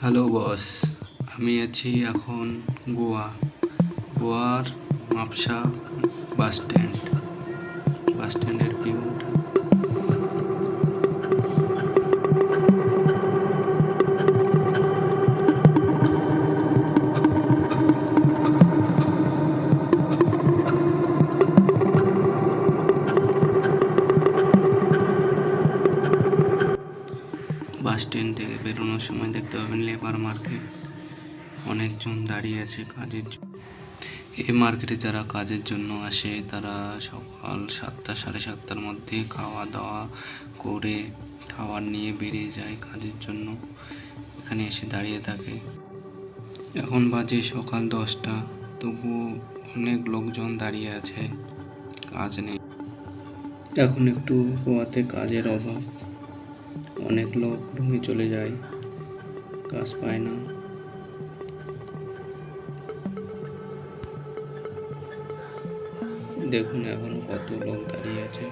Hello boss, আমি আছি এখন গোয়ার মাপসা বাস স্ট্যান্ডের ভিউটা। বাস স্ট্যান্ড থেকে বেরোনোর সময় দেখতে পাবেন লেবার মার্কেট। অনেকজন দাঁড়িয়ে আছে কাজের জন্য। এই মার্কেটে যারা কাজের জন্য আসে তারা সকাল 7টা সাড়ে 7টার মধ্যে খাওয়া দাওয়া করে খাবার নিয়ে বেরিয়ে যায় কাজের জন্য। এখানে এসে দাঁড়িয়ে থাকে। এখন বাজে সকাল 10টা, তবুও অনেক লোকজন দাঁড়িয়ে আছে, কাজ নেই। এখন একটু গোয়াতে কাজের অভাব, অনেক লোক রুমে চলে যায়, কাজ পায় না। দেখুন এখন কত লোক দাঁড়িয়ে আছে।